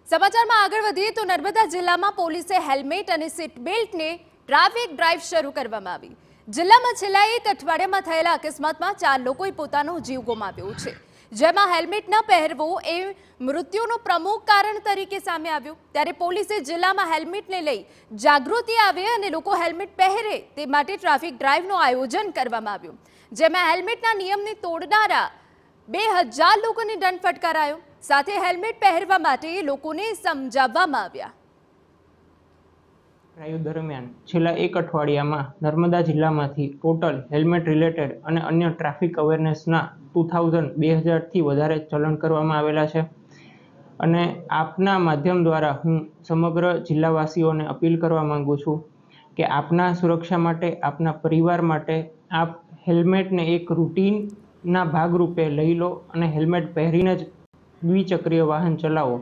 સમાચારમાં આગળ વધીએ તો નર્મદા જિલ્લામાં પોલીસે હેલ્મેટ અને સીટ બેલ્ટને ટ્રાફિક ડ્રાઈવ શરૂ કરવામાં આવી। જિલ્લામાં છેલ્લા એક અઠવાડિયામાં થયેલા અકસ્માતમાં 4 લોકોએ પોતાનો જીવ ગુમાવ્યો છે, જેમાં હેલ્મેટ ન પહેરવો એ મૃત્યુનું પ્રમુખ કારણ તરીકે સામે આવ્યું। ત્યારે પોલીસે જિલ્લામાં હેલ્મેટને લઈ જાગૃતિ આવે અને લોકો હેલ્મેટ પહેરે તે માટે ટ્રાફિક ડ્રાઈવનું આયોજન કરવામાં આવ્યું, જેમાં હેલ્મેટના નિયમને તોડનારા 2000 લોકોને દંડ ફટકારાયો। સાથે હેલ્મેટ પહેરવા માટે લોકોને સમજાવવામાં આવ્યા। ડ્રાઈવ દરમિયાન છેલ્લા એક અઠવાડિયામાં નર્મદા જિલ્લામાંથી ટોટલ હેલ્મેટ રિલેટેડ અને અન્ય ટ્રાફિક અવેરનેસના 2000થી વધારે ચલણ કરવામાં આવેલા છે અને આપના માધ્યમ દ્વારા હું સમગ્ર જિલ્લાવાસીઓને અપીલ કરવા માંગુ છું કે આપના સુરક્ષા માટે, આપના પરિવાર માટે આપ હેલ્મેટને એક રૂટીનના ભાગરૂપે લઈ લો અને હેલ્મેટ પહેરીને જ દ્વિચક્રીય વાહન ચલાવો।